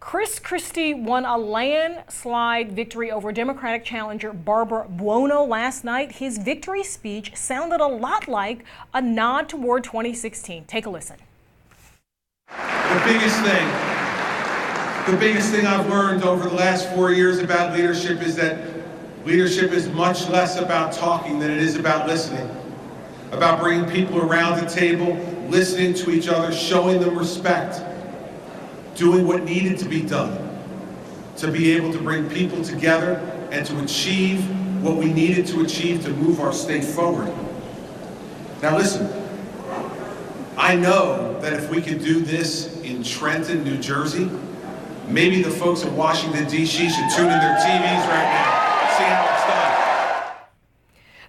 Christie won a landslide victory over Democratic challenger Barbara Buono last night. His victory speech sounded a lot like a nod toward 2016. Take a listen. The biggest thing I've learned over the last 4 years about leadership is that leadership is much less about talking than it is about listening, about bringing people around the table, listening to each other, showing them respect, doing what needed to be done to be able to bring people together and to achieve what we needed to achieve to move our state forward. Now listen, I know that if we could do this in Trenton, New Jersey, maybe the folks in Washington, D.C. should tune in their TVs right now, see how it's done.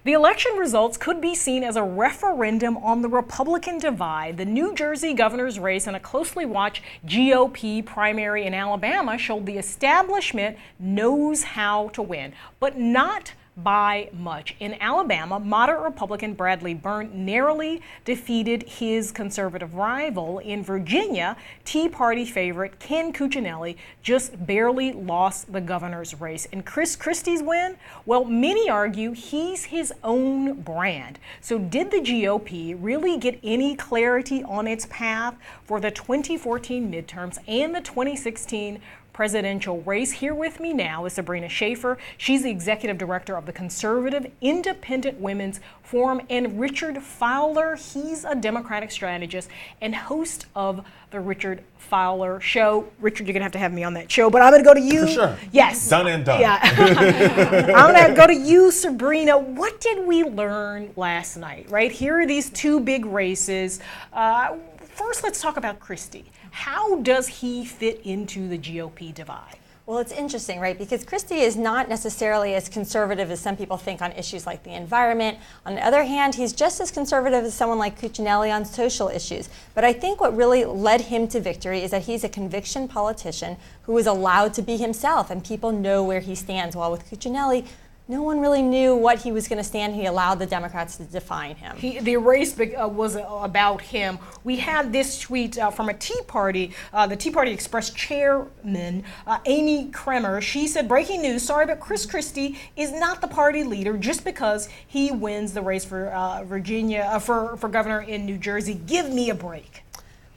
The election results could be seen as a referendum on the Republican divide. The New Jersey governor's race and a closely watched GOP primary in Alabama showed the establishment knows how to win, but not by much. In Alabama, moderate Republican Bradley Byrne narrowly defeated his conservative rival. In Virginia, Tea Party favorite Ken Cuccinelli just barely lost the governor's race. And Christie's win? Well, many argue he's his own brand. So did the GOP really get any clarity on its path for the 2014 midterms and the 2016 presidential race? Here with me now is Sabrina Schaeffer. She's the executive director of the Conservative Independent Women's Forum, and Richard Fowler. He's a Democratic strategist and host of the Richard Fowler Show. Richard, you're going to have me on that show, but I'm going to go to you. For sure. Yes. Done and done. Yeah. I'm going to go to you, Sabrina. What did we learn last night, right? Here are these two big races. First, let's talk about Christie. How does he fit into the GOP divide? Well, it's interesting, right? Because Christie is not necessarily as conservative as some people think on issues like the environment. On the other hand, he's just as conservative as someone like Cuccinelli on social issues. But I think what really led him to victory is that he's a conviction politician who is allowed to be himself, and people know where he stands. While with Cuccinelli, no one really knew what he was going to stand. He allowed the Democrats to define him. The race was about him. We had this tweet from a Tea Party, the Tea Party Express chairman, Amy Kremer. She said, breaking news, sorry, but Christie is not the party leader just because he wins the race for Virginia, for governor in New Jersey. Give me a break.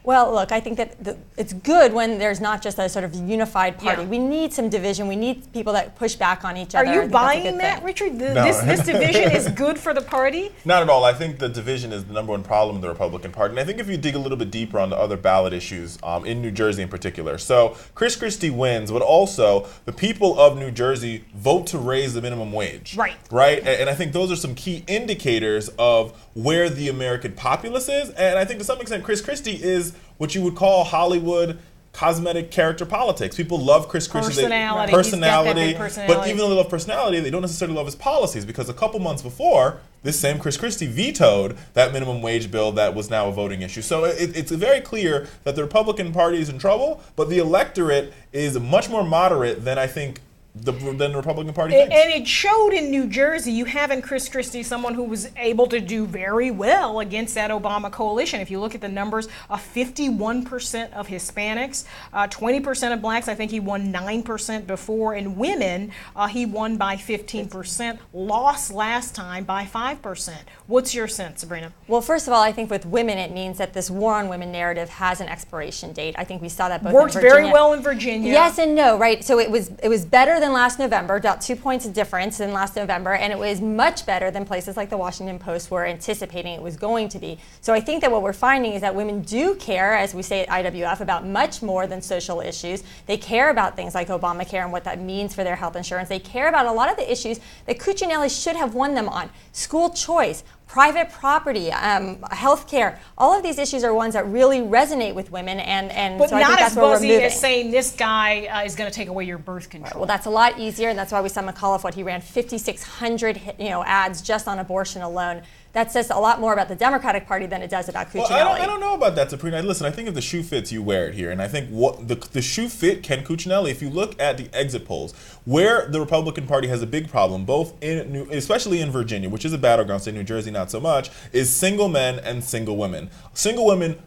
Well, look, I think that it's good when there's not just a sort of unified party. Yeah. We need some division. We need people that push back on each other. Are you buying that, Richard? No. This division is good for the party? Not at all. I think the division is the number one problem in the Republican Party. And I think if you dig a little bit deeper on the other ballot issues in New Jersey in particular. So Christie wins, but also the people of New Jersey vote to raise the minimum wage. Right? And I think those are some key indicators of where the American populace is. And I think to some extent, Christie is what you would call Hollywood cosmetic character politics. People love Christie. Personality. But even though they love personality, they don't necessarily love his policies, because a couple months before, this same Christie vetoed that minimum wage bill that was now a voting issue. So it's very clear that the Republican Party is in trouble, but the electorate is much more moderate than I think than the Republican Party thinks. And it showed in New Jersey. You have in Christie someone who was able to do very well against that Obama coalition. If you look at the numbers, 51% of Hispanics, 20% of blacks. I think he won 9% before. And women, he won by 15%. Lost last time by 5%. What's your sense, Sabrina? Well, first of all, I think with women, it means that this war on women narrative has an expiration date. I think we saw that both Worked in Virginia. very well in Virginia. Yes and no, right? So it was better than last November, about 2 points of difference than last November, and it was much better than places like the Washington Post were anticipating it was going to be. So I think that what we're finding is that women do care, as we say at IWF, about much more than social issues. They care about things like Obamacare and what that means for their health insurance. They care about a lot of the issues that Cuccinelli should have won them on. School choice, private property, health care. All of these issues are ones that really resonate with women, and but so I think that's where we're moving. But not as buzzy as saying this guy is going to take away your birth control. Well, that's a lot easier, and that's why we saw McAuliffe, he ran 5,600 ads just on abortion alone. That says a lot more about the Democratic Party than it does about Cuccinelli. Well, I don't know about that, Sabrina. Listen, I think if the shoe fits, you wear it here. And I think what the shoe fit Ken Cuccinelli. If you look at the exit polls, where the Republican Party has a big problem, especially in Virginia, which is a battleground state, New Jersey not so much, is single men and single women. Single women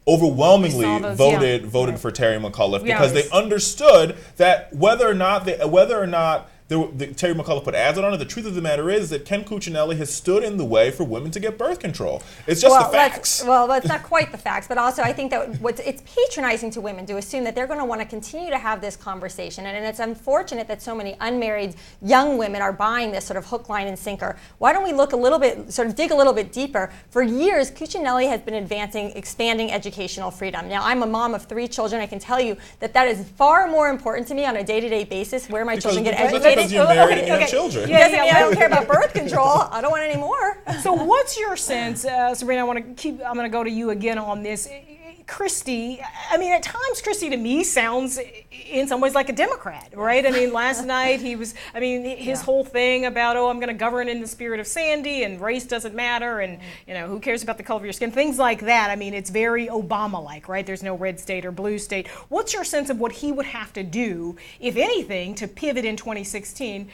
overwhelmingly We saw those, voted for Terry McAuliffe Yeah, because it was- they understood that whether or not Terry McAuliffe put ads on it, the truth of the matter is that Ken Cuccinelli has stood in the way for women to get birth control. It's just the facts. That's not quite the facts, but also I think that it's patronizing to women to assume that they're going to want to continue to have this conversation, and it's unfortunate that so many unmarried young women are buying this sort of hook, line, and sinker. Why don't we look a little bit, sort of dig a little bit deeper? For years, Cuccinelli has been expanding educational freedom. Now, I'm a mom of 3 children. I can tell you that that is far more important to me on a day-to-day basis where my children get educated. Because you're married and you have children. Yeah, doesn't mean I don't care about birth control. I don't want any more. So what's your sense, Sabrina, I'm going to go to you again on this. Christie, I mean, at times Christie to me sounds in some ways like a Democrat, right? I mean, last night he was, I mean, his whole thing about, I'm going to govern in the spirit of Sandy and race doesn't matter and, who cares about the color of your skin, things like that. I mean, it's very Obama-like, right? There's no red state or blue state. What's your sense of what he would have to do, if anything, to pivot in 2016?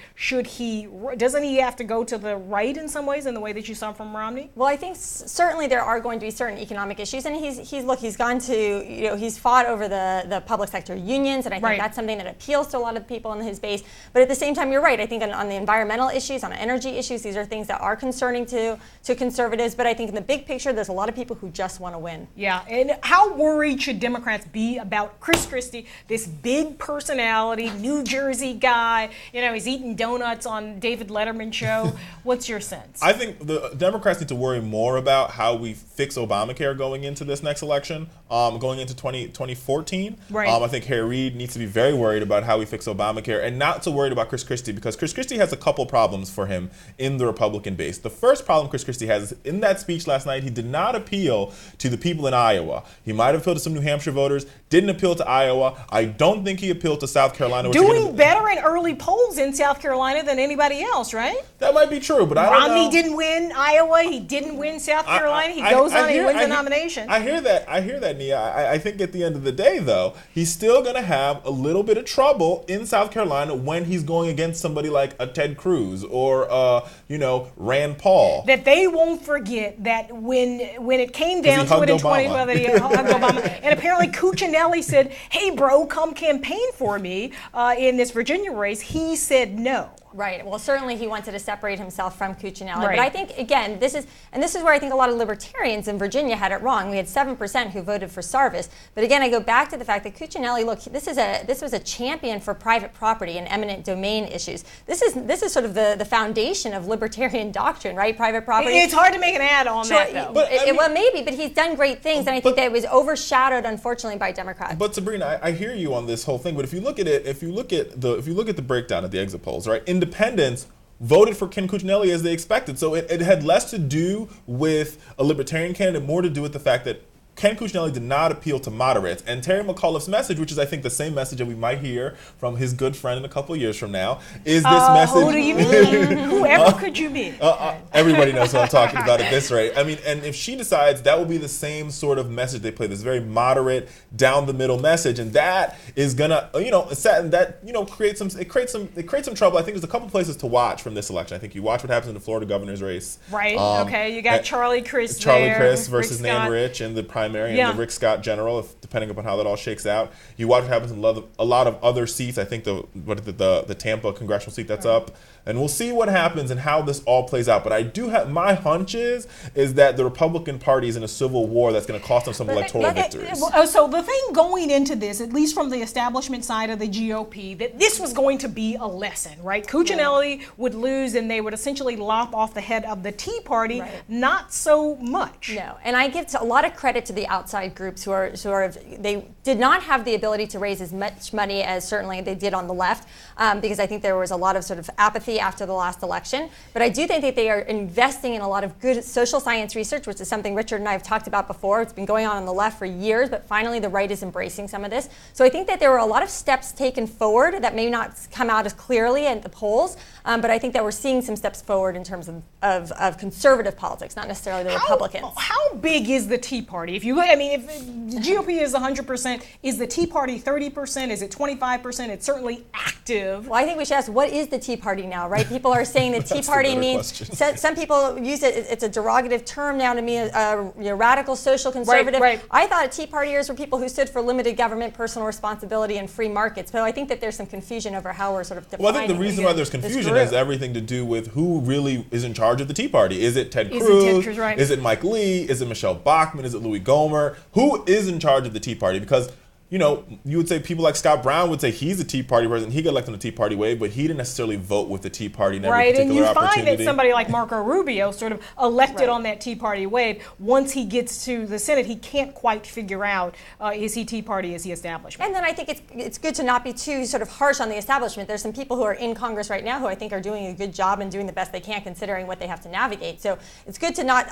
Doesn't he have to go to the right in some ways, in the way that you saw from Romney? Well, I think certainly there are going to be certain economic issues, and he's gone to, he's fought over the public sector unions, and I think that's something that appeals to a lot of people in his base. But at the same time, you're right. I think on the environmental issues, on energy issues, these are things that are concerning to conservatives. But I think in the big picture, there's a lot of people who just want to win. Yeah, and how worried should Democrats be about Chris Christie, this big personality, New Jersey guy? He's eating donuts on David Letterman's show. What's your sense? I think the Democrats need to worry more about how we fix Obamacare going into this next election. Going into 2014. Right. I think Harry Reid needs to be very worried about how we fix Obamacare and not so worried about Chris Christie, because Chris Christie has a couple problems for him in the Republican base. The first problem Chris Christie has is in that speech last night, he did not appeal to the people in Iowa. He might have appealed to some New Hampshire voters, didn't appeal to Iowa. I don't think he appealed to South Carolina. Doing better in early polls in South Carolina than anybody else, right? That might be true, but I don't know. Romney didn't win Iowa. He didn't win South Carolina. He goes on and he wins the nomination. I hear that, Nia. I think at the end of the day, though, he's still going to have a little bit of trouble in South Carolina when he's going against somebody like a Ted Cruz or, Rand Paul. That they won't forget that when it came down to it in 2012, that he hugged Obama. And apparently Cuccinelli said, hey, bro, come campaign for me in this Virginia race. He said no. Right. Well, certainly he wanted to separate himself from Cuccinelli. Right. But I think, again, this is where I think a lot of libertarians in Virginia had it wrong. We had 7% who voted for Sarvis. But again, I go back to the fact that Cuccinelli, look, this was a champion for private property and eminent domain issues. This is sort of the foundation of libertarian doctrine, right? Private property. It's hard to make an ad on that, though. But, well, maybe, but he's done great things, and I think that it was overshadowed, unfortunately, by Democrats. But Sabrina, I hear you on this whole thing. But if you look at it, if you look at the breakdown at the exit polls, right? Independents voted for Ken Cuccinelli as they expected. So it had less to do with a libertarian candidate, more to do with the fact that Ken Cuccinelli did not appeal to moderates. And Terry McAuliffe's message, which is I think the same message that we might hear from his good friend in a couple of years from now, is this message. Who do you mean? Whoever could you be? Everybody knows what I'm talking about at this rate. I mean, and if she decides, that will be the same sort of message they play, this very moderate, down the middle message, and that is gonna, create some trouble. I think there's a couple places to watch from this election. I think you watch what happens in the Florida governor's race. Right. Okay. You got Charlie Crist versus Nan Rich in the primary and the Rick Scott general, depending upon how that all shakes out. You watch what happens in a lot of other seats. I think the Tampa congressional seat that's up, and we'll see what happens and how this all plays out. But I do have my hunch is that the Republican Party is in a civil war that's going to cost them some electoral victories. So the thing going into this, at least from the establishment side of the GOP, that this was going to be a lesson, right? Cuccinelli would lose, and they would essentially lop off the head of the Tea Party. Right. Not so much. No, and I give a lot of credit to the outside groups who they did not have the ability to raise as much money as certainly they did on the left, because I think there was a lot of sort of apathy after the last election. But I do think that they are investing in a lot of good social science research, which is something Richard and I have talked about before. It's been going on the left for years, but finally the right is embracing some of this. So I think that there were a lot of steps taken forward that may not come out as clearly at the polls, but I think that we're seeing some steps forward in terms of conservative politics, not necessarily the Republicans. How big is the Tea Party? If you look, I mean, if the GOP is 100%, is the Tea Party 30%? Is it 25%? It's certainly active. Well, I think we should ask, what is the Tea Party now, now, right? People are saying the Tea Party means, some people use it, it's a derogative term now to mean a radical social conservative. Right. I thought Tea Partiers were people who stood for limited government, personal responsibility, and free markets. So I think that there's some confusion over how we're sort of defining. Well, I think the reason why there's confusion has everything to do with who really is in charge of the Tea Party. Is it Ted Cruz? Is it Mike Lee? Is it Michelle Bachmann? Is it Louis Gohmert? Who is in charge of the Tea Party? Because you know, you would say people like Scott Brown would say he's a Tea Party president. He got elected on the Tea Party wave, but he didn't necessarily vote with the Tea Party in every particular opportunity. And you find that somebody like Marco Rubio, sort of elected on that Tea Party wave, once he gets to the Senate, he can't quite figure out is he Tea Party, is he establishment. And then I think it's good to not be too sort of harsh on the establishment. There's some people who are in Congress right now who I think are doing a good job and doing the best they can considering what they have to navigate. So it's good to not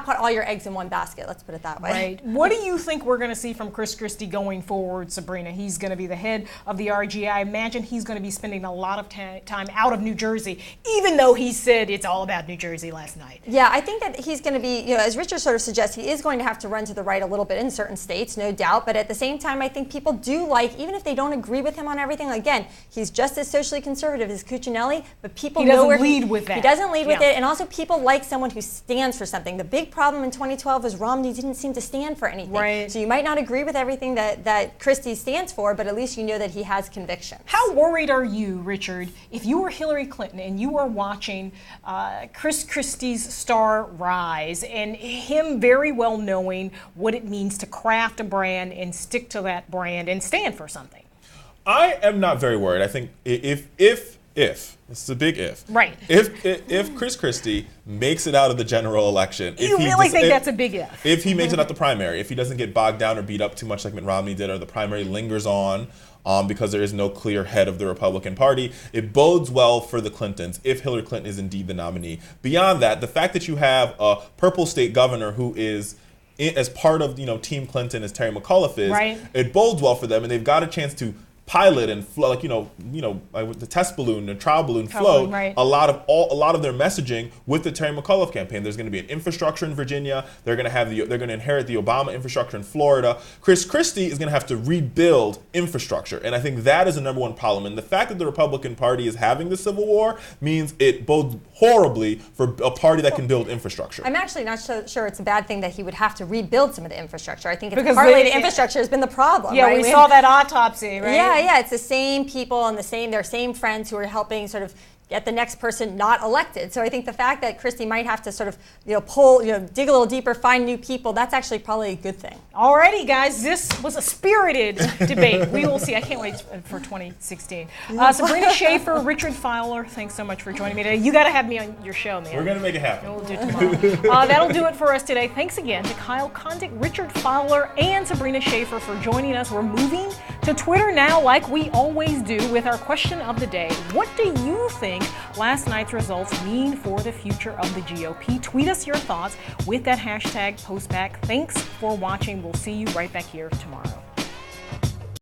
put all your eggs in one basket, let's put it that way. Right. What do you think we're going to see from Chris Christie going forward, Sabrina? He's going to be the head of the RGI. I imagine he's going to be spending a lot of time out of New Jersey, even though he said it's all about New Jersey last night. Yeah, I think that he's going to be, as Richard sort of suggests, he is going to have to run to the right a little bit in certain states, no doubt. But at the same time, I think people do like, even if they don't agree with him on everything, again, he's just as socially conservative as Cuccinelli, but people know where he doesn't lead with that. He doesn't lead with it, and also people like someone who stands for something. The big problem in 2012 was Romney didn't seem to stand for anything. Right. So you might not agree with everything that Christie stands for, but at least you know that he has convictions. How worried are you, Richard, if you were Hillary Clinton and you were watching Chris Christie's star rise and him very well knowing what it means to craft a brand and stick to that brand and stand for something? I am not very worried. I think if this is a big if. Right. If Chris Christie makes it out of the general election, you really think that's a big if? If he makes it out the primary, if he doesn't get bogged down or beat up too much like Mitt Romney did, or the primary lingers on because there is no clear head of the Republican Party, it bodes well for the Clintons if Hillary Clinton is indeed the nominee. Beyond that, the fact that you have a purple state governor who is as part of Team Clinton as Terry McAuliffe is, right, it bodes well for them, and they've got a chance to pilot and flow, like the test balloon, the trial balloon float, right, a lot of their messaging with the Terry McAuliffe campaign. There's going to be an infrastructure in Virginia. They're going to inherit the Obama infrastructure in Florida. Chris Christie is going to have to rebuild infrastructure, and I think that is the number one problem. And the fact that the Republican Party is having the Civil War means it bodes horribly for a party that can build infrastructure. I'm actually not so sure it's a bad thing that he would have to rebuild some of the infrastructure. I think it's partly the infrastructure has been the problem. Yeah, right? we saw that autopsy, right? Yeah, it's the same people and their same friends who are helping sort of get the next person not elected. So I think the fact that Christie might have to sort of dig a little deeper, find new people, that's actually probably a good thing. Alrighty, guys, this was a spirited debate. We will see. I can't wait for 2016. Sabrina Schaeffer, Richard Fowler, thanks so much for joining me today. You got to have me on your show, man. We're going to make it happen. We'll do it tomorrow. That'll do it for us today. Thanks again to Kyle Kondik, Richard Fowler, and Sabrina Schaeffer for joining us. We're moving to Twitter now, like we always do, with our question of the day. What do you think last night's results mean for the future of the GOP? Tweet us your thoughts with that hashtag postback. Thanks for watching. We'll see you right back here tomorrow.